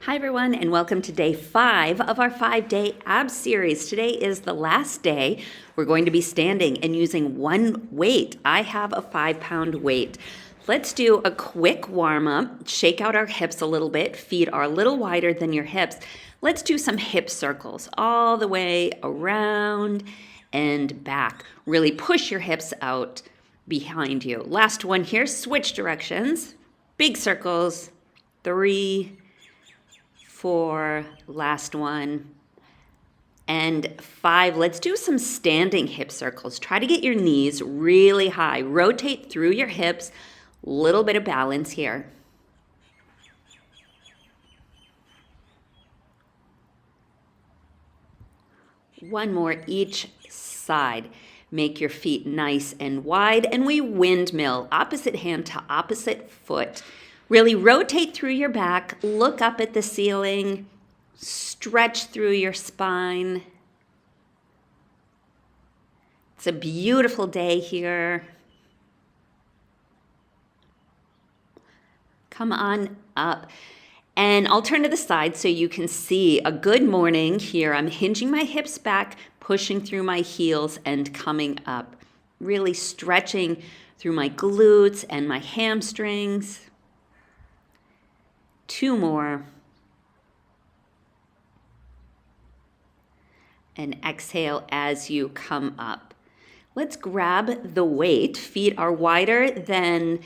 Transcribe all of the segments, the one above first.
Hi everyone, and welcome to day 5 of our 5-day abs series. Today is the last day. We're going to be standing and using one weight. I have a 5-pound weight. Let's do a quick warm-up, shake out our hips a little bit. Feet are a little wider than your hips. Let's do some hip circles all the way around and back. Really push your hips out behind you. Last one here, switch directions. Big circles, 3, 4, last one, and 5. Let's do some standing hip circles. Try to get your knees really high. Rotate through your hips. Little bit of balance here. One more each side. Make your feet nice and wide, and we windmill, opposite hand to opposite foot. Really rotate through your back, look up at the ceiling, stretch through your spine. It's a beautiful day here. Come on up. And I'll turn to the side so you can see a good morning here. I'm hinging my hips back, pushing through my heels and coming up. Really stretching through my glutes and my hamstrings. 2 more. And exhale as you come up. Let's grab the weight. Feet are wider than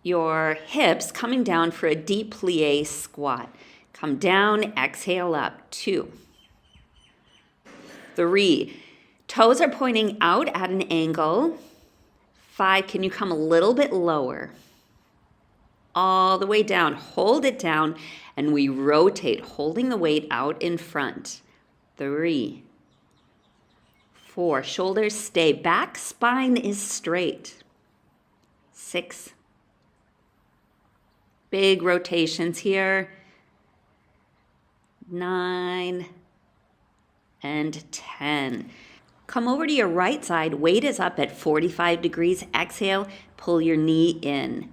your hips, coming down for a deep plie squat. Come down, exhale up. 2, 3. Toes are pointing out at an angle. 5, can you come a little bit lower? All the way down, hold it down, and we rotate, holding the weight out in front. 3, 4, shoulders stay back, spine is straight. 6, big rotations here. 9, and 10. Come over to your right side, weight is up at 45 degrees. Exhale, pull your knee in.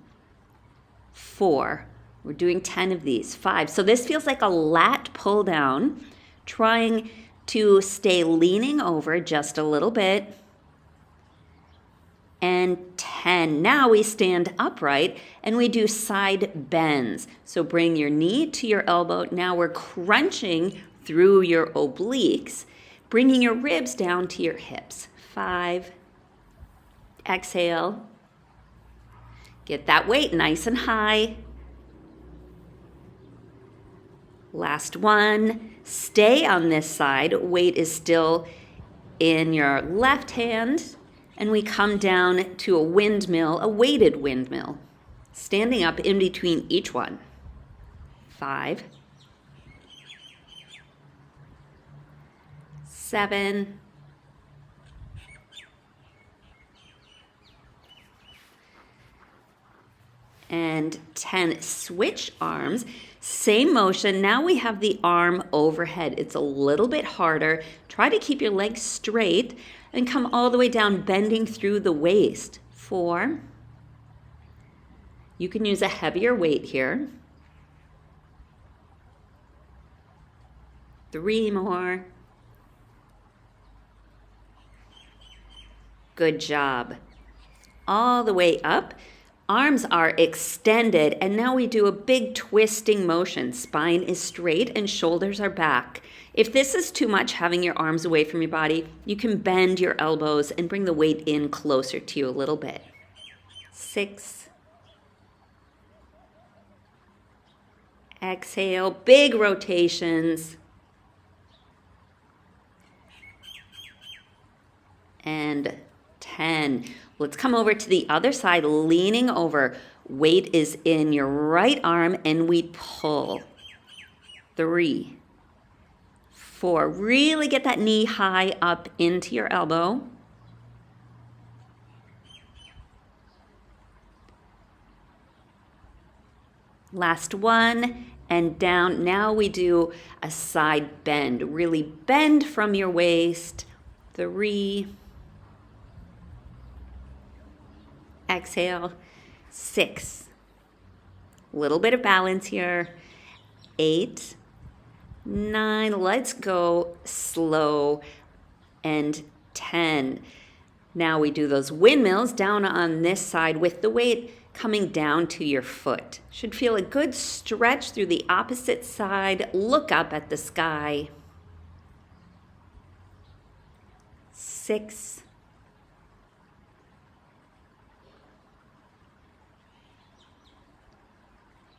4, we're doing 10 of these. 5, so this feels like a lat pull down, trying to stay leaning over just a little bit. And 10, now we stand upright and we do side bends. So bring your knee to your elbow. Now we're crunching through your obliques, bringing your ribs down to your hips. 5, exhale. Get that weight nice and high. Last one. Stay on this side. Weight is still in your left hand. And we come down to a windmill, a weighted windmill. Standing up in between each one. 5, 7, and 10. Switch arms, same motion. Now we have the arm overhead. It's a little bit harder. Try to keep your legs straight and come all the way down, bending through the waist. 4. You can use a heavier weight here. 3 more. Good job. All the way up. Arms are extended, and now we do a big twisting motion. Spine is straight and shoulders are back. If this is too much, having your arms away from your body, you can bend your elbows and bring the weight in closer to you a little bit. 6. Exhale, big rotations. And 10. Let's come over to the other side, leaning over. Weight is in your right arm, and we pull. 3, 4. Really get that knee high up into your elbow. Last one, and down. Now we do a side bend. Really bend from your waist. 3, exhale. 6, little bit of balance here. 8, 9. Let's go slow. And 10. Now we do those windmills down on this side with the weight coming down to your foot. Should feel a good stretch through the opposite side. Look up at the sky. 6,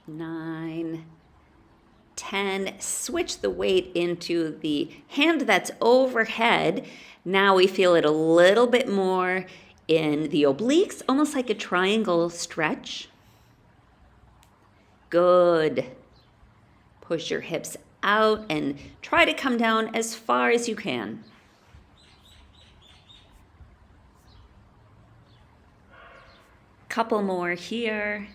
9, 10. Switch the weight into the hand that's overhead. Now we feel it a little bit more in the obliques, almost like a triangle stretch. Good. Push your hips out and try to come down as far as you can. Couple more here.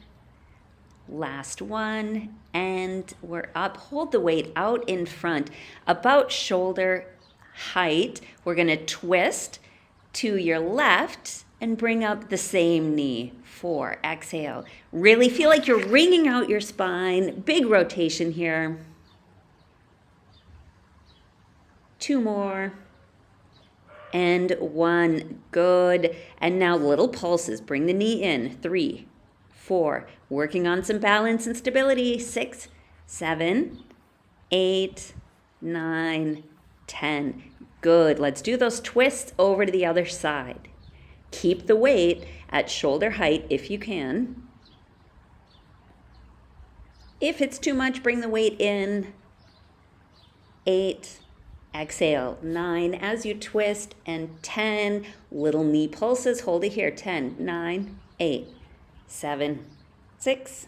Last one, and we're up. Hold the weight out in front, about shoulder height. We're going to twist to your left and bring up the same knee. 4, exhale. Really feel like you're wringing out your spine. Big rotation here. 2 more. And 1, good. And now little pulses. Bring the knee in. 3, 4, working on some balance and stability. 6, 7, 8, 9, 10. Good. Let's do those twists over to the other side. Keep the weight at shoulder height if you can. If it's too much, bring the weight in. 8, exhale. 9 as you twist, and 10. Little knee pulses. Hold it here. 10, 9, 8. 7, 6,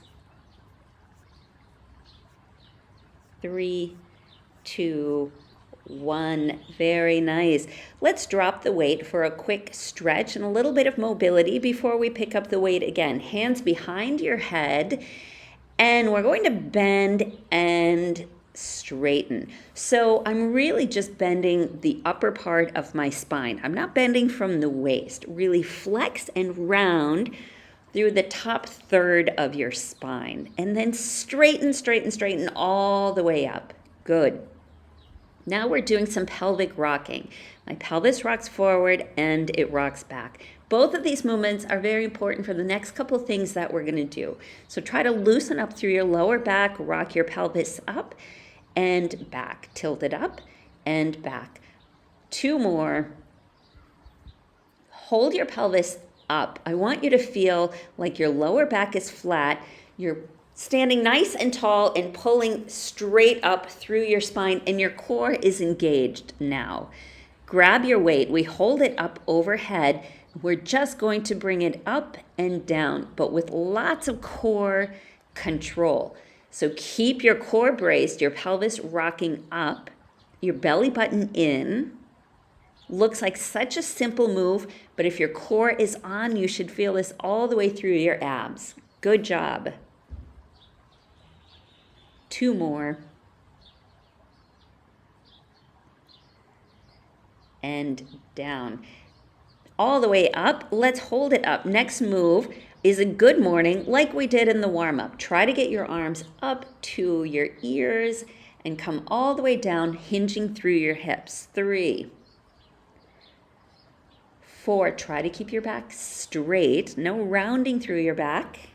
3, 2, 1. Very nice. Let's drop the weight for a quick stretch and a little bit of mobility before we pick up the weight again. Hands behind your head, and we're going to bend and straighten. So I'm really just bending the upper part of my spine. I'm not bending from the waist. Really flex and round through the top third of your spine, and then straighten, straighten, straighten all the way up. Good. Now we're doing some pelvic rocking. My pelvis rocks forward and it rocks back. Both of these movements are very important for the next couple things that we're going to do. So try to loosen up through your lower back, rock your pelvis up and back, tilt it up and back. 2 more. Hold your pelvis up. I want you to feel like your lower back is flat. You're standing nice and tall and pulling straight up through your spine, and your core is engaged now. Grab your weight. We hold it up overhead. We're just going to bring it up and down, but with lots of core control. So keep your core braced, your pelvis rocking up, your belly button in. Looks like such a simple move, but if your core is on, you should feel this all the way through your abs. Good job. 2 more. And down. All the way up. Let's hold it up. Next move is a good morning, like we did in the warm-up. Try to get your arms up to your ears and come all the way down, hinging through your hips. 3, 4, try to keep your back straight. No rounding through your back.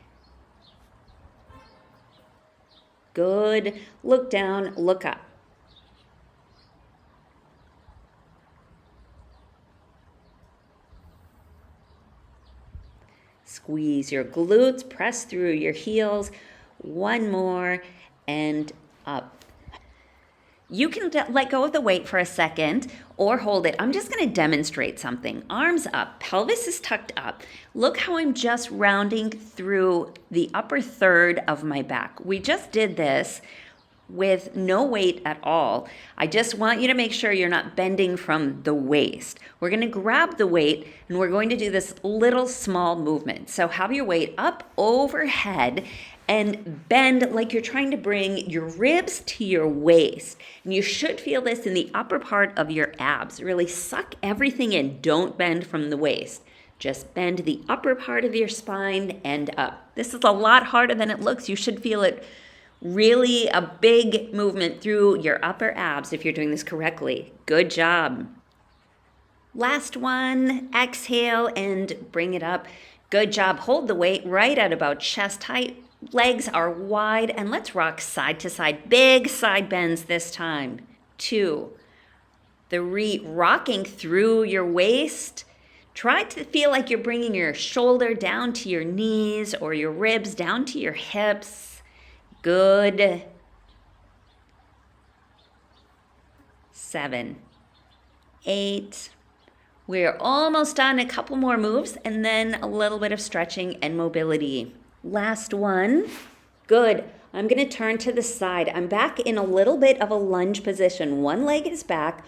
Good. Look down, look up. Squeeze your glutes, press through your heels. 1 more, and up. You can let go of the weight for a second or hold it. I'm just going to demonstrate something. Arms up, pelvis is tucked up. Look how I'm just rounding through the upper third of my back. We just did this with no weight at all. I just want you to make sure you're not bending from the waist. We're going to grab the weight and we're going to do this little small movement. So have your weight up overhead and bend like you're trying to bring your ribs to your waist. And you should feel this in the upper part of your abs. Really suck everything in. Don't bend from the waist. Just bend the upper part of your spine and up. This is a lot harder than it looks. You should feel it Really a big movement through your upper abs if you're doing this correctly. Good job. Last one, exhale and bring it up. Good job. Hold the weight right at about chest height. Legs are wide, and let's rock side to side. Big side bends this time. 2, 3, rocking through your waist. Try to feel like you're bringing your shoulder down to your knees or your ribs down to your hips. Good. 7, 8. We're almost done. A couple more moves and then a little bit of stretching and mobility. Last one. Good. I'm going to turn to the side. I'm back in a little bit of a lunge position. One leg is back,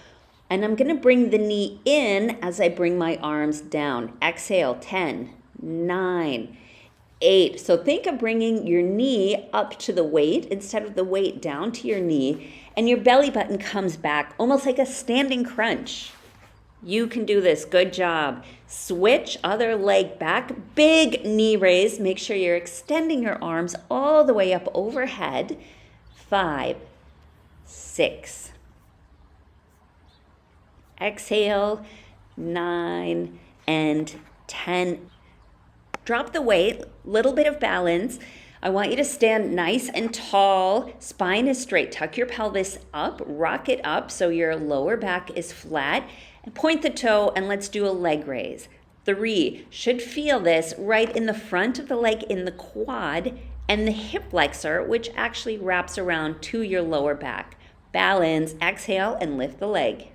and I'm going to bring the knee in as I bring my arms down. Exhale, 10, 9, 8. So think of bringing your knee up to the weight instead of the weight down to your knee, and your belly button comes back almost like a standing crunch. You can do this. Good job. Switch, other leg back. Big knee raise. Make sure you're extending your arms all the way up overhead. 5, 6. Exhale, 9 and 10. Drop the weight, little bit of balance. I want you to stand nice and tall. Spine is straight. Tuck your pelvis up, rock it up so your lower back is flat. And point the toe, and let's do a leg raise. 3, should feel this right in the front of the leg, in the quad, and the hip flexor, which actually wraps around to your lower back. Balance, exhale, and lift the leg.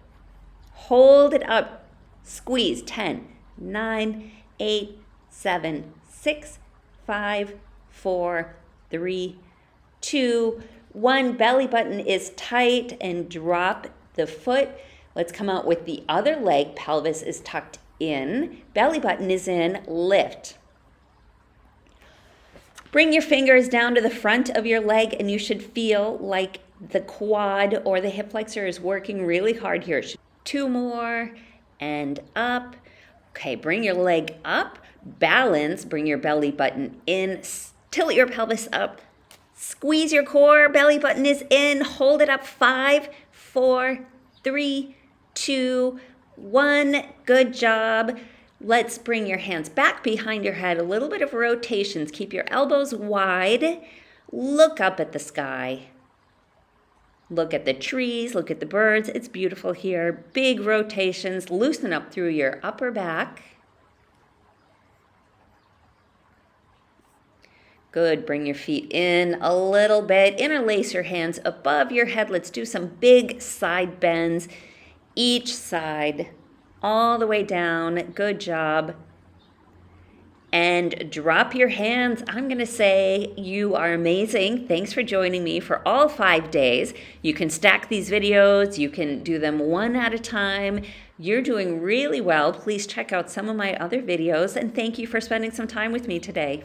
Hold it up. Squeeze. 10, 9, 8, 7, 6, 5, 4, 3, 2, 1. Belly button is tight and drop the foot. Let's come out with the other leg. Pelvis is tucked in. Belly button is in. Lift. Bring your fingers down to the front of your leg, and you should feel like the quad or the hip flexor is working really hard here. 2 more and up. Okay, bring your leg up. Balance. Bring your belly button in. Tilt your pelvis up. Squeeze your core. Belly button is in. Hold it up. 5, 4, 3, 2, 1. Good job. Let's bring your hands back behind your head. A little bit of rotations. Keep your elbows wide. Look up at the sky. Look at the trees. Look at the birds. It's beautiful here. Big rotations. Loosen up through your upper back. Good. Bring your feet in a little bit. Interlace your hands above your head. Let's do some big side bends. Each side, all the way down. Good job. And drop your hands. I'm going to say you are amazing. Thanks for joining me for all 5 days. You can stack these videos. You can do them one at a time. You're doing really well. Please check out some of my other videos. And thank you for spending some time with me today.